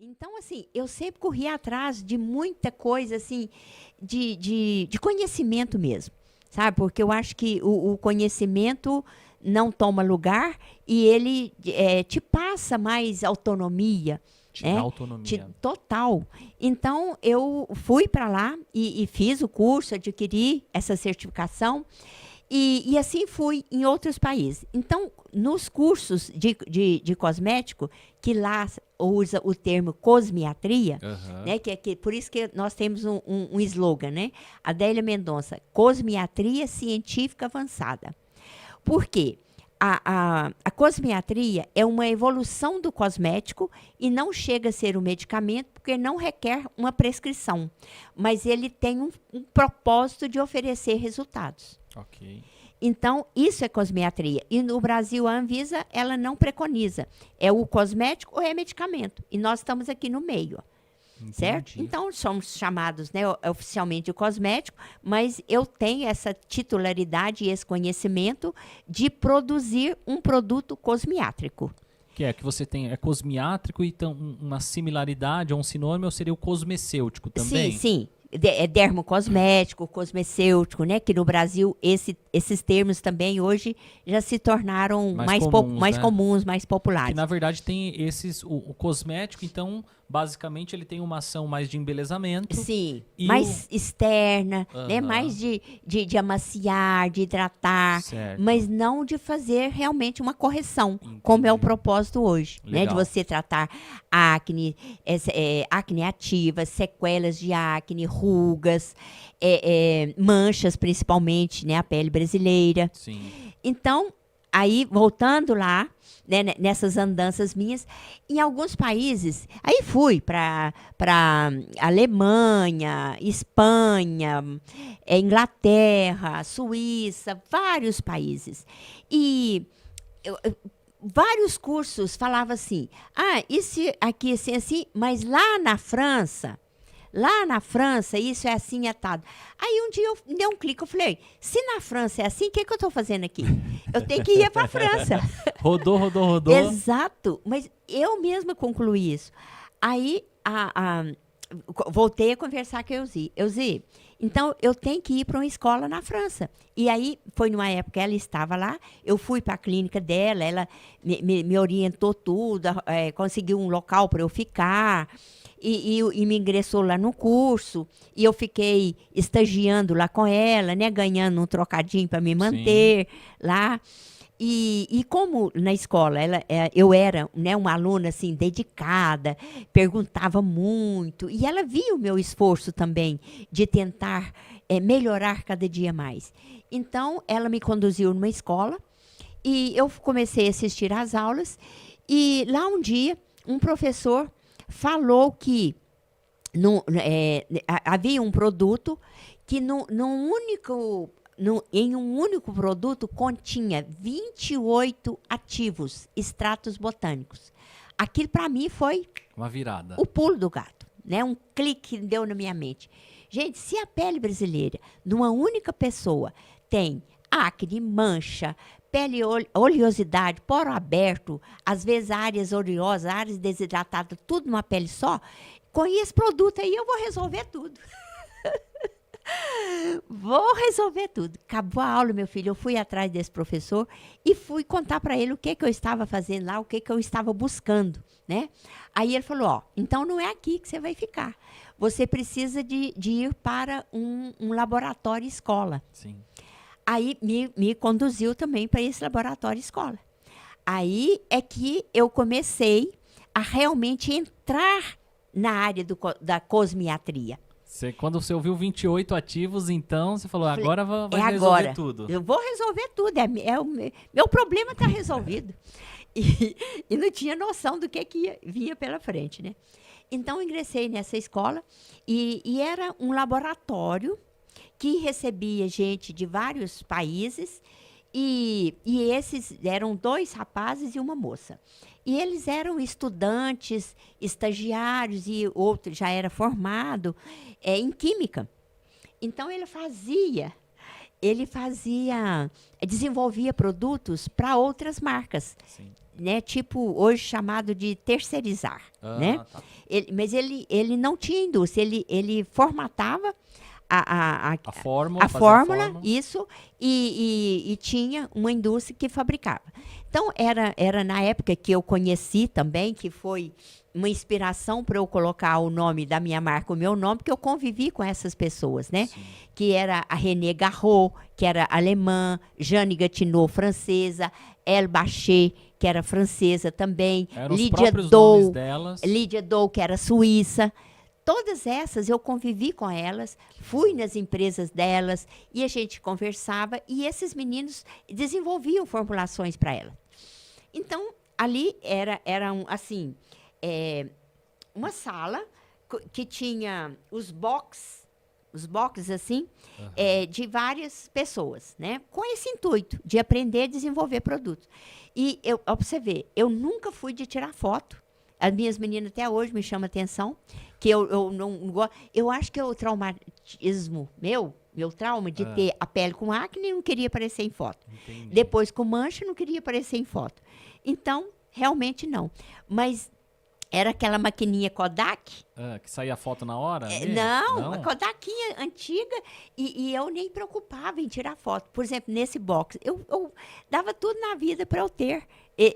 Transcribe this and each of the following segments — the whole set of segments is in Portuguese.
Então, assim, eu sempre corri atrás de muita coisa, assim, de conhecimento mesmo, sabe? Porque eu acho que o conhecimento não toma lugar e ele te passa mais autonomia, Te dá né? autonomia. Total. Então, eu fui para lá e fiz o curso, adquiri essa certificação. E assim fui em outros países. Então, nos cursos de cosmético, que lá usa o termo cosmiatria, Aham. né, por isso que nós temos um slogan, né? Adélia Mendonça, cosmiatria científica avançada. Por quê? A cosmiatria é uma evolução do cosmético e não chega a ser um medicamento porque não requer uma prescrição. Mas ele tem um propósito de oferecer resultados. Ok. Então, isso é cosmiatria. E no Brasil, a Anvisa, ela não preconiza. É o cosmético ou é medicamento. E nós estamos aqui no meio, certo? Entendi. Então, somos chamados, né, oficialmente de cosmético, mas eu tenho essa titularidade e esse conhecimento de produzir um produto cosmiátrico. Que você tem, é cosmiátrico e então uma similaridade ou um sinônimo seria o cosmecêutico Sim, também? sim. É dermocosmético, cosmecêutico, né? Que no Brasil esses termos também hoje já se tornaram Mais comuns, mais né? comuns, mais Que populares. na verdade tem esses, o cosmético, então, basicamente ele tem uma ação mais de embelezamento Sim, e o... mais externa, né? Mais Aham, de amaciar, de hidratar, certo. mas não de fazer realmente uma correção, como é o Entendi. propósito hoje, né? De Legal. você tratar acne, acne ativa, sequelas de acne, rugas, manchas principalmente, né? A pele brasileira. Sim. Então, aí, voltando lá, né, nessas andanças minhas, em alguns países, aí fui para Alemanha, Espanha, Inglaterra, Suíça, vários países. E vários cursos falavam assim, isso aqui assim, assim, mas lá na França, isso é assim, atado. Aí um dia eu dei um clique, eu falei, se na França é assim, o que eu estou fazendo aqui? Eu tenho que ir para a França. Rodou, rodou, rodou. Exato, mas eu mesma concluí isso. Aí voltei a conversar com a Elzi. Elzi, então eu tenho que ir para uma escola na França. E aí foi numa época que ela estava lá, eu fui para a clínica dela, ela me orientou tudo, conseguiu um local para eu ficar. E me ingressou lá no curso, e eu fiquei estagiando lá com ela, né, ganhando um trocadinho para me Sim. manter lá. E como na escola eu era, né, uma aluna assim, dedicada, perguntava muito, e ela via o meu esforço também de tentar melhorar cada dia mais. Então, ela me conduziu numa escola e eu comecei a assistir às aulas. E lá um dia, um professor falou que havia um produto que em um único produto continha 28 ativos, extratos botânicos. Aquilo para mim foi Uma virada. o pulo do gato, né? Um clique que deu na minha mente. Gente, se a pele brasileira, numa única pessoa, tem acne, mancha, pele oleosidade, poro aberto, às vezes áreas oleosas, áreas desidratadas, tudo numa pele só, com esse produto aí eu vou resolver tudo. Vou resolver tudo. Acabou a aula, meu filho. Eu fui atrás desse professor e fui contar para ele o que eu estava fazendo lá, o que eu estava buscando, né? Aí ele falou, então não é aqui que você vai ficar. Você precisa de ir para um laboratório escola. Sim. Aí me conduziu também para esse laboratório escola. Aí é que eu comecei a realmente entrar na área da cosmiatria. Quando você ouviu 28 ativos, então você falou, Falei, agora é vai resolver agora. tudo. Eu vou resolver tudo. Meu problema está resolvido. E não tinha noção do que vinha pela frente, né? Então, ingressei nessa escola e era um laboratório que recebia gente de vários países e esses eram 2 rapazes e uma moça. E eles eram estudantes, estagiários e outro já era formado em química. Então desenvolvia produtos para outras marcas Sim. né, tipo hoje chamado de terceirizar, né? Tá. Mas ele não tinha indústria, ele formatava A fórmula, a fazia fórmula, isso, e tinha uma indústria que fabricava. Então, era na época que eu conheci também, que foi uma inspiração para eu colocar o nome da minha marca, o meu nome, porque eu convivi com essas pessoas, né? Sim. Que era a René Garraud, que era alemã, Jeanne Gatineau, francesa, Elle Bachet, que era francesa também, Eram os Lídia próprios nomes Dow, delas. Lídia Dow, que era suíça. Todas essas eu convivi com elas, fui nas empresas delas e a gente conversava e esses meninos desenvolviam formulações para ela. Então, ali era assim, uma sala que tinha os boxes assim, de várias pessoas, né? Com esse intuito de aprender a desenvolver produtos. E ó, pra você ver, eu nunca fui de tirar foto. As minhas meninas até hoje me chamam atenção, que eu não gosto. Eu acho que é o traumatismo meu trauma de ter a pele com acne, não queria aparecer em foto. Entendi. Depois com mancha, não queria aparecer em foto. Então, realmente não. Mas era aquela maquininha Kodak. Que saía a foto na hora? ali? Não, a Kodakinha antiga, e eu nem preocupava em tirar foto. Por exemplo, nesse box, eu dava tudo na vida para eu ter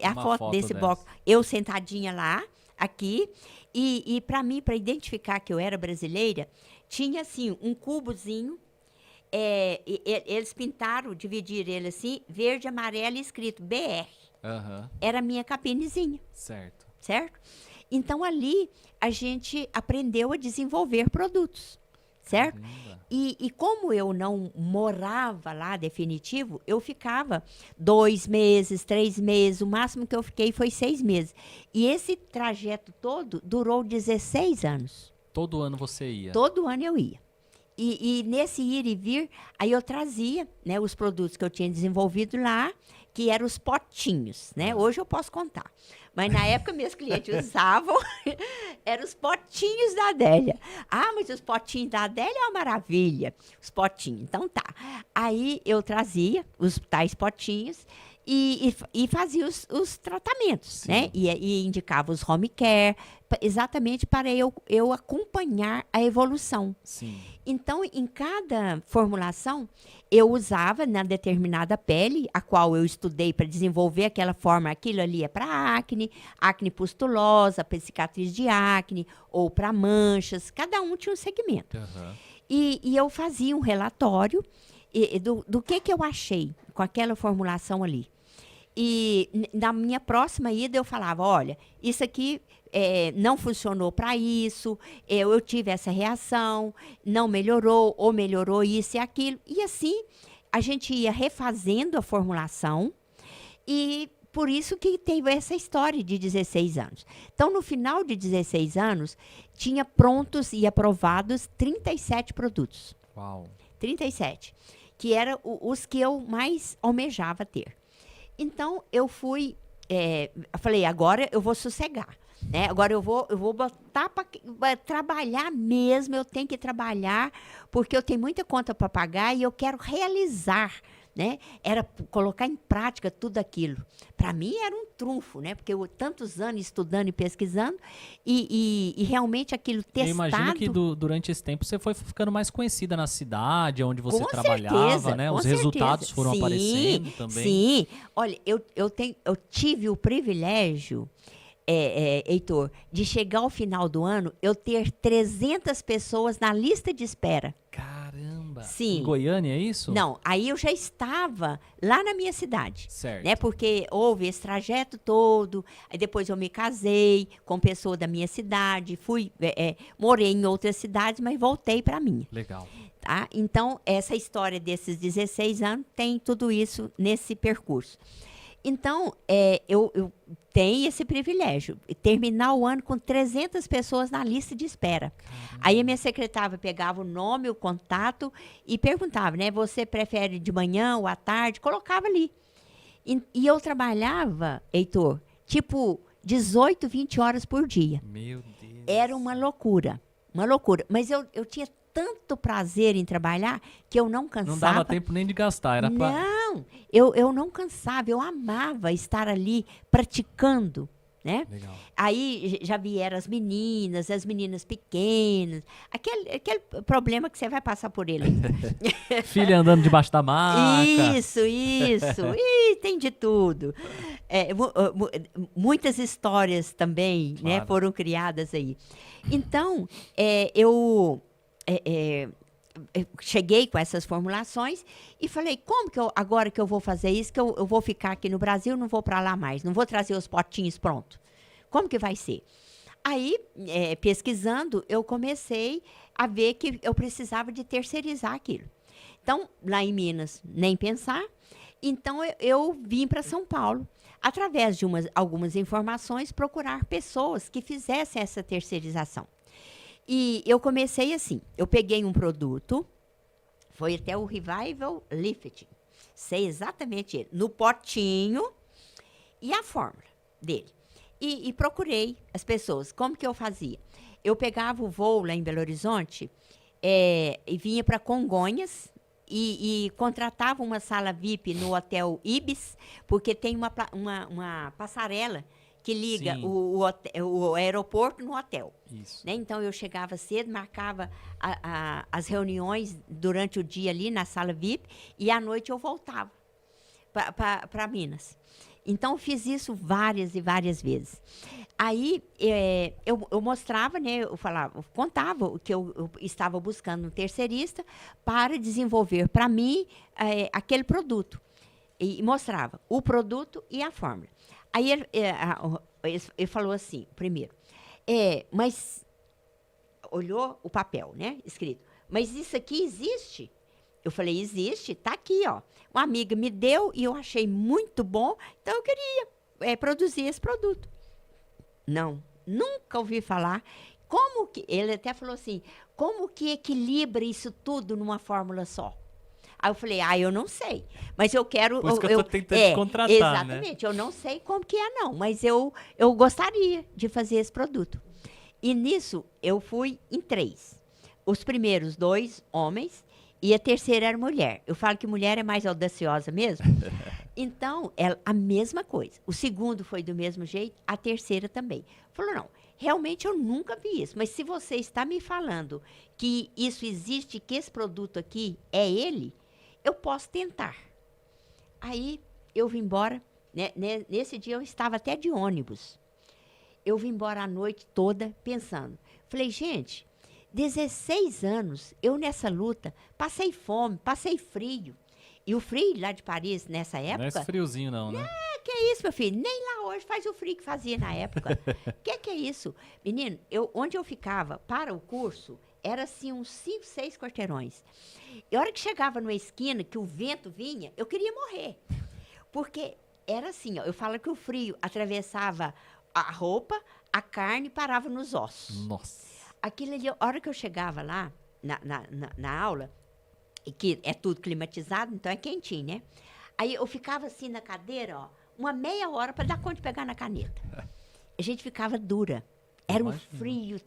a Uma foto foto desse dessa. box. Eu sentadinha lá, aqui, e para mim, para identificar que eu era brasileira, tinha assim um cubozinho, eles pintaram, dividiram ele assim, verde, amarelo e escrito BR. Aham, Era a minha cabinezinha, certo. certo? Então, ali, a gente aprendeu a desenvolver produtos, certo? Caramba. E como eu não morava lá definitivo, eu ficava 2 meses, 3 meses, o máximo que eu fiquei foi 6 meses. E esse trajeto todo durou 16 anos. Todo ano você ia? Todo ano eu ia. E nesse ir e vir, aí eu trazia, né, os produtos que eu tinha desenvolvido lá, que eram os potinhos, né? Hoje eu posso contar. Mas na época meus clientes usavam, eram os potinhos da Adélia. Ah, mas os potinhos da Adélia é uma maravilha. Os potinhos, então tá. Aí eu trazia os tais potinhos e fazia os tratamentos, Sim. né? E indicava os home care, exatamente para eu acompanhar a evolução. Sim. Então, em cada formulação, eu usava na determinada pele, a qual eu estudei para desenvolver aquela forma. Aquilo ali é para acne pustulosa, para cicatriz de acne, ou para manchas. Cada um tinha um segmento. Aham. E eu fazia um relatório do que eu achei com aquela formulação ali. E na minha próxima ida eu falava, olha, isso aqui não funcionou para isso, eu tive essa reação, não melhorou, ou melhorou isso e aquilo. E assim, a gente ia refazendo a formulação e por isso que teve essa história de 16 anos. Então, no final de 16 anos, tinha prontos e aprovados 37 produtos. Uau. 37, que eram os que eu mais almejava ter. Então, eu fui, eu falei, agora eu vou sossegar, né? Agora eu vou botar para trabalhar mesmo, eu tenho que trabalhar, porque eu tenho muita conta para pagar e eu quero realizar, né? Era colocar em prática tudo aquilo. Para mim era um trunfo, né? Porque eu tantos anos estudando e pesquisando e realmente aquilo testado. Eu imagino que durante esse tempo você foi ficando mais conhecida na cidade, onde você Com trabalhava, certeza, né? com Os resultados certeza. foram Sim, aparecendo também. Sim. Olha, eu tive o privilégio, Heitor, de chegar ao final do ano, eu ter 300 pessoas na lista de espera. Caramba. Sim. Em Goiânia, é isso? Não, aí eu já estava lá na minha cidade. Certo. Né? Porque houve esse trajeto todo, aí depois eu me casei com pessoa da minha cidade, morei em outras cidades, mas voltei para a minha. Legal. Tá? Então, essa história desses 16 anos tem tudo isso nesse percurso. Então, eu tenho esse privilégio, terminar o ano com 300 pessoas na lista de espera. Caramba. Aí a minha secretária pegava o nome, o contato e perguntava, né? Você prefere de manhã ou à tarde? Colocava ali. E eu trabalhava, Heitor, tipo 18, 20 horas por dia. Meu Deus. Era uma loucura, uma loucura. Mas eu tinha tanto prazer em trabalhar que eu não cansava. Não dava tempo nem de gastar, era pra... Então, eu não cansava, eu amava estar ali praticando, né? Legal. Aí já vieram as meninas pequenas, aquele problema que você vai passar por ele. Filha andando debaixo da maca. Isso. Ih, tem de tudo. Muitas histórias também, né, Claro. foram criadas aí. Então, eu cheguei com essas formulações e falei, como que agora que eu vou fazer isso, que eu vou ficar aqui no Brasil, não vou para lá mais, não vou trazer os potinhos prontos. Como que vai ser? Aí, pesquisando, eu comecei a ver que eu precisava de terceirizar aquilo. Então, lá em Minas, nem pensar. Então, eu vim para São Paulo, através de algumas informações, procurar pessoas que fizessem essa terceirização. E eu comecei assim, eu peguei um produto, foi até o Revival Lifting, sei exatamente ele, no potinho e a fórmula dele. E procurei as pessoas, como que eu fazia? Eu pegava o voo lá em Belo Horizonte e vinha para Congonhas e contratava uma sala VIP no Hotel Ibis, porque tem uma passarela que liga o aeroporto no hotel. Isso. Né? Então, eu chegava cedo, marcava as reuniões durante o dia ali na sala VIP e à noite eu voltava para Minas. Então, fiz isso várias e várias vezes. Aí, eu mostrava, né, eu contava o que eu estava buscando um terceirista para desenvolver para mim aquele produto. E mostrava o produto e a fórmula. Aí ele falou assim, primeiro, mas olhou o papel, né, escrito, mas isso aqui existe? Eu falei, existe, tá aqui, ó. Uma amiga me deu e eu achei muito bom, então eu queria produzir esse produto. Não, nunca ouvi falar. Como que, ele até falou assim, como que equilibra isso tudo numa fórmula só? Aí eu falei, eu não sei, mas eu quero... Por isso que eu tô tentando te contratar, exatamente, né? eu não sei como que é não, mas eu gostaria de fazer esse produto. E nisso, eu fui em 3. Os primeiros 2, homens, e a terceira era mulher. Eu falo que mulher é mais audaciosa mesmo. Então, a mesma coisa. O segundo foi do mesmo jeito, a terceira também. Falou, não, realmente eu nunca vi isso, mas se você está me falando que isso existe, que esse produto aqui é ele, eu posso tentar. Aí, eu vim embora. Né, nesse dia, eu estava até de ônibus. Eu vim embora a noite toda pensando. Falei, gente, 16 anos, eu nessa luta, passei fome, passei frio. E o frio lá de Paris, nessa época... Não é esse friozinho não, né? Que é isso, meu filho? Nem lá hoje faz o frio que fazia na época. Que é isso? Menino, onde eu ficava para o curso, era assim uns 5, 6 quarteirões. E a hora que chegava numa esquina, que o vento vinha, eu queria morrer. Porque era assim, ó, eu falo que o frio atravessava a roupa, a carne e parava nos ossos. Nossa. Aquilo ali, a hora que eu chegava lá, na aula, e que é tudo climatizado, então é quentinho, né? Aí eu ficava assim na cadeira, ó, uma meia hora para dar conta de pegar na caneta. A gente ficava dura. Era um frio,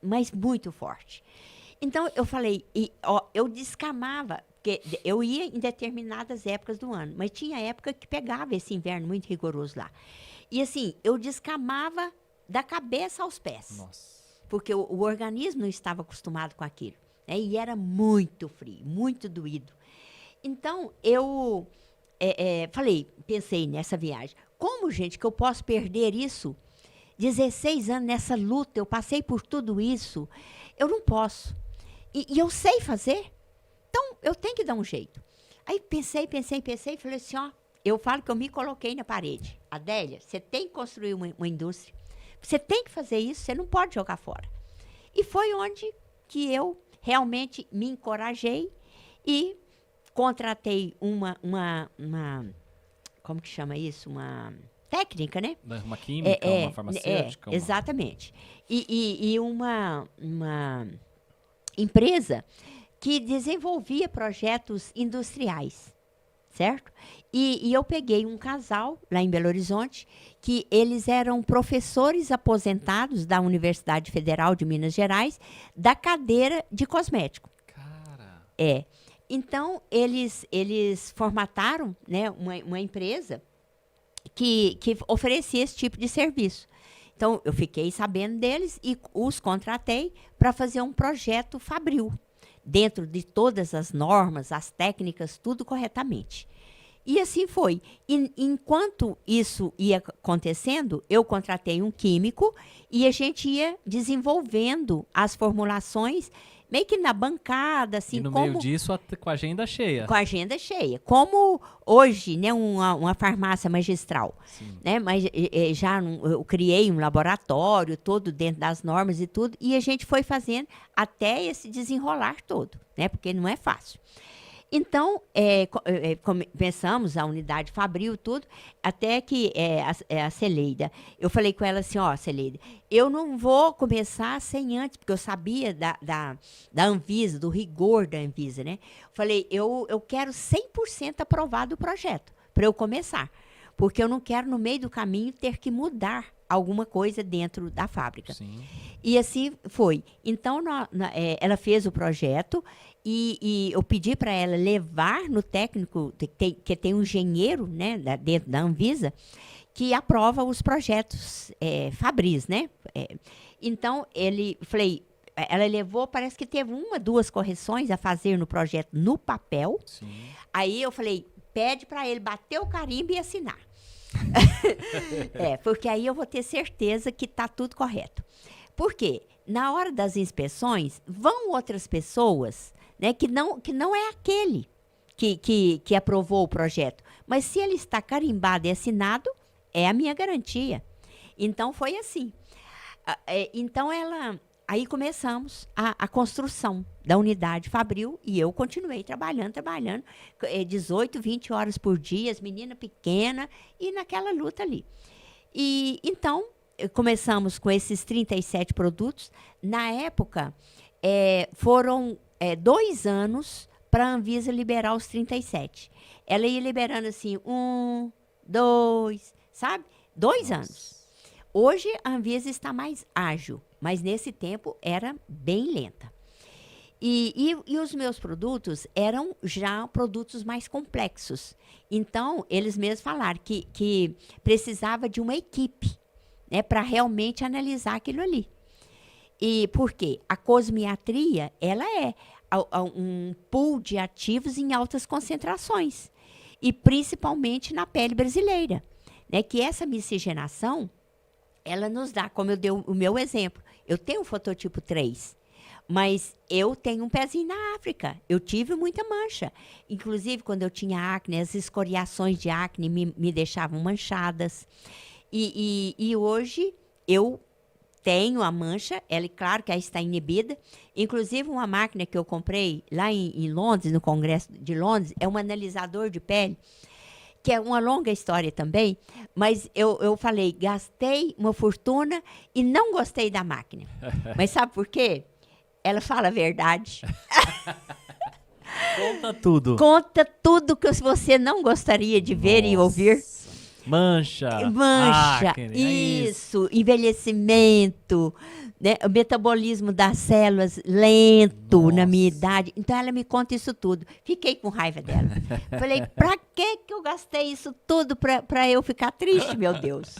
mas muito forte. Então, eu falei, eu descamava, porque eu ia em determinadas épocas do ano, mas tinha época que pegava esse inverno muito rigoroso lá. E assim, eu descamava da cabeça aos pés. Nossa. Porque o organismo não estava acostumado com aquilo. Né? E era muito frio, muito doído. Então, eu pensei nessa viagem. Como, gente, que eu posso perder isso? 16 anos nessa luta, eu passei por tudo isso. Eu não posso. E eu sei fazer. Então, eu tenho que dar um jeito. Aí pensei, e falei assim, ó, eu falo que eu me coloquei na parede. Adélia, você tem que construir uma indústria. Você tem que fazer isso, você não pode jogar fora. E foi onde que eu realmente me encorajei e contratei uma como que chama isso? Uma técnica, né? Uma química, uma farmacêutica. Exatamente. E uma empresa que desenvolvia projetos industriais, certo? E eu peguei um casal lá em Belo Horizonte, que eles eram professores aposentados da Universidade Federal de Minas Gerais, da cadeira de cosmético. Cara. Então, eles formataram, né, uma empresa que oferecia esse tipo de serviço. Então, eu fiquei sabendo deles e os contratei para fazer um projeto fabril, dentro de todas as normas, as técnicas, tudo corretamente. E assim foi. Enquanto isso ia acontecendo, eu contratei um químico e a gente ia desenvolvendo as formulações meio que na bancada, assim, E no como meio disso, com a agenda cheia. com a agenda cheia. Como hoje, né, uma farmácia magistral. Né, mas eu criei um laboratório todo dentro das normas e tudo, e a gente foi fazendo até esse desenrolar todo, né, porque não é fácil. Então, começamos a unidade fabril, tudo, até que a Celeida, eu falei com ela assim, ó, Celeida, eu não vou começar sem antes, porque eu sabia da Anvisa, do rigor da Anvisa, né? Falei, eu quero 100% aprovado o projeto, para eu começar, porque eu não quero, no meio do caminho, ter que mudar alguma coisa dentro da fábrica. Sim. E assim foi. Então, ela fez o projeto e eu pedi para ela levar no técnico, que tem um engenheiro, né, dentro da Anvisa, que aprova os projetos fabris, né? Então, ela levou, parece que teve 1, 2 correções a fazer no projeto no papel. Sim. Aí eu falei, pede para ele bater o carimbo e assinar. Porque aí eu vou ter certeza que está tudo correto. Por quê? Na hora das inspeções, vão outras pessoas, né, que não é aquele que aprovou o projeto. Mas se ele está carimbado e assinado, é a minha garantia. Então, foi assim. Então, aí começamos a construção da unidade fabril e eu continuei trabalhando, 18, 20 horas por dia, as meninas pequenas e naquela luta ali. E então, começamos com esses 37 produtos. Na época, foram 2 anos para a Anvisa liberar os 37. Ela ia liberando assim, 1, 2, sabe? 2 anos. Hoje, a Anvisa está mais ágil, mas nesse tempo era bem lenta. E os meus produtos eram já produtos mais complexos. Então, eles mesmos falaram que precisava de uma equipe, né, para realmente analisar aquilo ali. E por quê? A cosmiatria, ela é um pool de ativos em altas concentrações. E principalmente na pele brasileira. Né, que essa miscigenação, ela nos dá, como eu dei o meu exemplo, eu tenho um fototipo 3, mas eu tenho um pezinho na África. Eu tive muita mancha. Inclusive, quando eu tinha acne, as escoriações de acne me deixavam manchadas. E hoje eu tenho a mancha, ela, claro que ela está inibida. Inclusive, uma máquina que eu comprei lá em Londres, no Congresso de Londres, é um analisador de pele, que é uma longa história também, mas eu falei, gastei uma fortuna e não gostei da máquina. Mas sabe por quê? Ela fala a verdade. Conta tudo. Conta tudo que você não gostaria de ver e ouvir. Mancha. Acne, isso, envelhecimento, né? O metabolismo das células lento na minha idade. Então, ela me conta isso tudo. Fiquei com raiva dela. Falei, pra que eu gastei isso tudo pra eu ficar triste, meu Deus?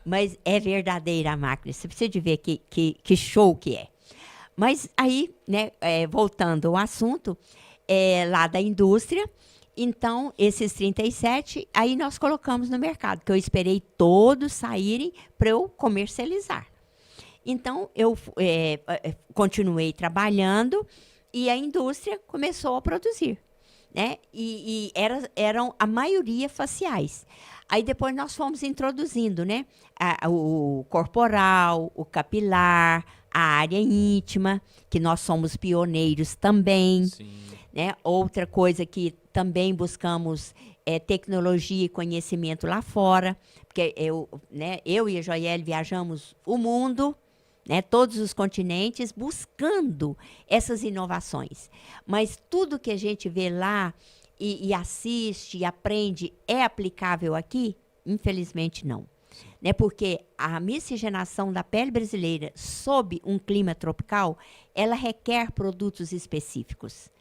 Mas é verdadeira a máquina. Você precisa de ver que show que é. Mas aí, né, voltando ao assunto, lá da indústria, então, esses 37, aí nós colocamos no mercado, que eu esperei todos saírem para eu comercializar. Então, eu continuei trabalhando e a indústria começou a produzir. Né? E eram a maioria faciais. Aí depois nós fomos introduzindo, né? O corporal, o capilar, a área íntima, que nós somos pioneiros também. Sim. Né? Outra coisa que também buscamos tecnologia e conhecimento lá fora, porque eu e a Joiele viajamos o mundo, né, todos os continentes, buscando essas inovações. Mas tudo que a gente vê lá e assiste e aprende é aplicável aqui? Infelizmente, não. Né, porque a miscigenação da pele brasileira sob um clima tropical, ela requer produtos específicos.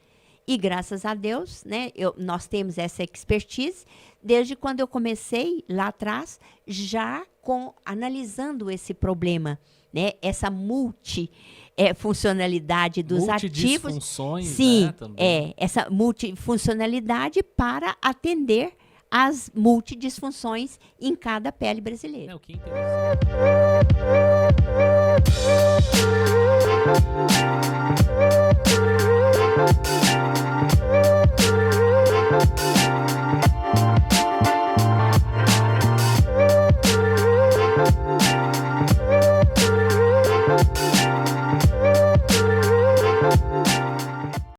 E graças a Deus, né, nós temos essa expertise desde quando eu comecei lá atrás, já analisando esse problema, né, essa multifuncionalidade dos ativos. Multidisfunções, Sim, né, também. essa multifuncionalidade para atender as multidisfunções em cada pele brasileira. O que é interessante.